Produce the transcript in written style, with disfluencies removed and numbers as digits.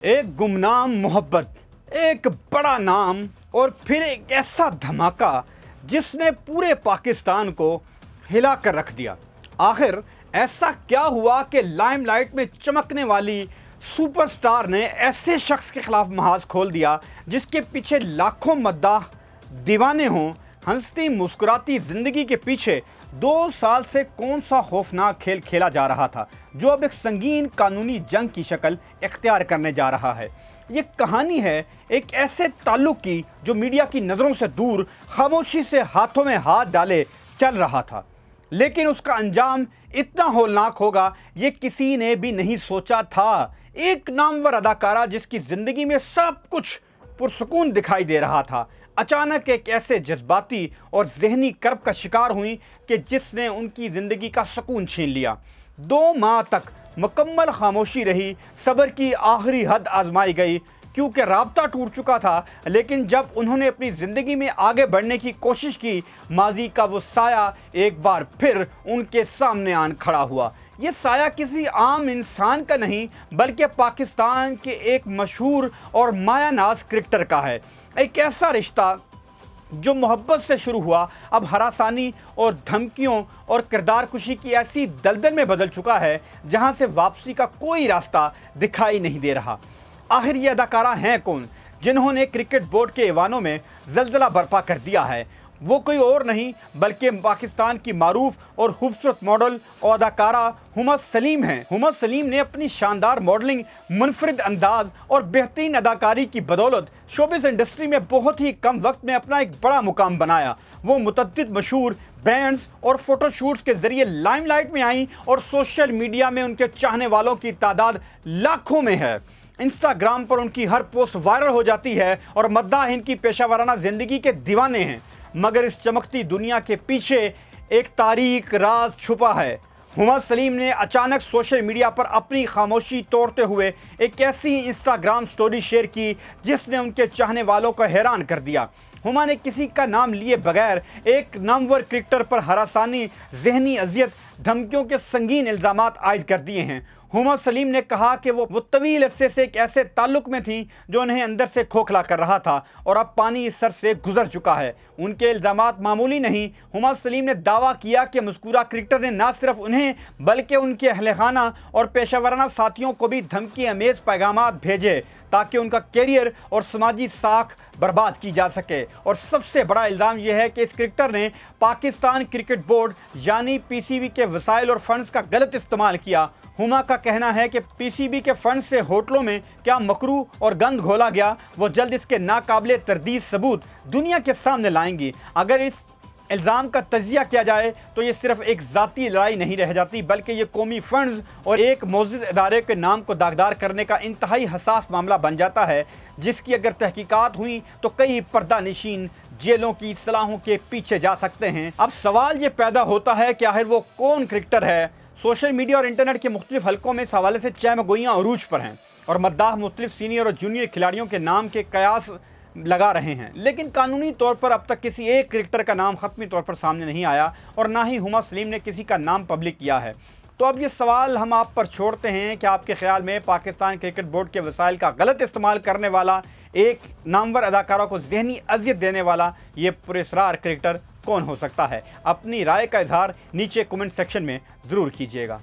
एक गुमनाम मोहब्बत, एक बड़ा नाम और फिर एक ऐसा धमाका जिसने पूरे पाकिस्तान को हिला कर रख दिया। आखिर ऐसा क्या हुआ कि लाइमलाइट में चमकने वाली सुपरस्टार ने ऐसे शख्स के खिलाफ महाज खोल दिया जिसके पीछे लाखों मद्दाह दीवाने हों। हंसती मुस्कुराती जिंदगी के पीछे 2 साल से कौन सा खौफनाक खेल खेला जा रहा था जो अब एक संगीन कानूनी जंग की शक्ल इख्तियार करने जा रहा है। ये कहानी है एक ऐसे ताल्लुक की जो मीडिया की नज़रों से दूर खामोशी से हाथों में हाथ डाले चल रहा था, लेकिन उसका अंजाम इतना होलनाक होगा ये किसी ने भी नहीं सोचा था। एक नामवर अदाकारा जिसकी ज़िंदगी में सब कुछ पुरसुकून दिखाई दे रहा था, अचानक एक ऐसे जज्बाती और जहनी कर्ब का शिकार हुई कि जिसने उनकी ज़िंदगी का सुकून छीन लिया। 2 माह तक मुकम्मल खामोशी रही, सब्र की आखिरी हद आजमाई गई क्योंकि राब्ता टूट चुका था। लेकिन जब उन्होंने अपनी ज़िंदगी में आगे बढ़ने की कोशिश की, माजी का वो साया एक बार फिर उनके सामने आन खड़ा हुआ। ये साया किसी आम इंसान का नहीं बल्कि पाकिस्तान के एक मशहूर और मायानाज क्रिकेटर का है। एक ऐसा रिश्ता जो मोहब्बत से शुरू हुआ अब हरासानी और धमकियों और किरदार कुशी की ऐसी दलदल में बदल चुका है जहां से वापसी का कोई रास्ता दिखाई नहीं दे रहा। आखिर ये अदाकारा हैं कौन जिन्होंने क्रिकेट बोर्ड के ऐवानों में जलजला बर्पा कर दिया है? वो कोई और नहीं बल्कि पाकिस्तान की मारूफ और खूबसूरत मॉडल और अदाकारा हुमा सलीम हैं। हुमा सलीम ने अपनी शानदार मॉडलिंग, मुनफरिद अंदाज और बेहतरीन अदाकारी की बदौलत शोबिज़ इंडस्ट्री में बहुत ही कम वक्त में अपना एक बड़ा मुकाम बनाया। वो मुतअद्दिद मशहूर ब्रांड्स और फोटोशूट्स के जरिए लाइमलाइट में आई और सोशल मीडिया में उनके चाहने वालों की तादाद लाखों में है। इंस्टाग्राम पर उनकी हर पोस्ट वायरल हो जाती है और मद्दाह इनकी पेशावराना ज़िंदगी के दीवाने हैं। मगर इस चमकती दुनिया के पीछे एक तारीक राज छुपा है। हुमा सलीम ने अचानक सोशल मीडिया पर अपनी खामोशी तोड़ते हुए एक ऐसी इंस्टाग्राम स्टोरी शेयर की जिसने उनके चाहने वालों को हैरान कर दिया। हुमा ने किसी का नाम लिए बगैर एक नामवर क्रिकेटर पर हरासानी, जहनी अजियत, धमकियों के संगीन इल्ज़ामात आयद कर दिए हैं। हुमा सलीम ने कहा कि वो तवील अरसे से एक ऐसे ताल्लुक में थी जो उन्हें अंदर से खोखला कर रहा था और अब पानी इस सर से गुजर चुका है। उनके इल्ज़ामात मामूली नहीं। हुमा सलीम ने दावा किया कि मज़कूरा क्रिकेटर ने न सिर्फ उन्हें बल्कि उनके अहले खाना और पेशावराना साथियों को भी धमकी अमेज़ पैगामात भेजे ताकि उनका कैरियर और समाजी साख बर्बाद की जा सके। और सबसे बड़ा इल्ज़ाम यह है कि इस क्रिकेटर ने पाकिस्तान क्रिकेट बोर्ड यानी पीसीबी के वसाइल और फंड्स का गलत इस्तेमाल किया। हुमा का कहना है कि पीसीबी के फंड से होटलों में क्या मकरू और गंद घोला गया, वो जल्द इसके नाकाबिले तरदीद सबूत दुनिया के सामने लाएंगी। अगर इस इल्ज़ाम का तजिया किया जाए तो ये सिर्फ एक ज़ाती लड़ाई नहीं रह जाती बल्कि ये कौमी फंड्स और एक मोअज़्ज़ज़ इदारे के नाम को दागदार करने का इंतहाई हसास मामला बन जाता है, जिसकी अगर तहकीकात हुई तो कई पर्दानिशीन जेलों की सलाहों के पीछे जा सकते हैं। अब सवाल ये पैदा होता है कि आखिर वो कौन क्रिकेटर है? सोशल मीडिया और इंटरनेट के मुख्तलिफ हलकों में इस हवाले से चहमगोइयाँ अरूज पर हैं और मद्दाह मुख्तलिफ सीनियर और जूनियर खिलाड़ियों के नाम के कयास लगा रहे हैं, लेकिन कानूनी तौर पर अब तक किसी एक क्रिकेटर का नाम हतमी तौर पर सामने नहीं आया और ना ही हुमा सलीम ने किसी का नाम पब्लिक किया है। तो अब ये सवाल हम आप पर छोड़ते हैं कि आपके ख्याल में पाकिस्तान क्रिकेट बोर्ड के वसाइल का गलत इस्तेमाल करने वाला, एक नामवर अदाकारा को जहनी अजियत देने वाला ये पुरस्कार क्रिकेटर कौन हो सकता है? अपनी राय का इजहार नीचे कमेंट सेक्शन में ज़रूर कीजिएगा।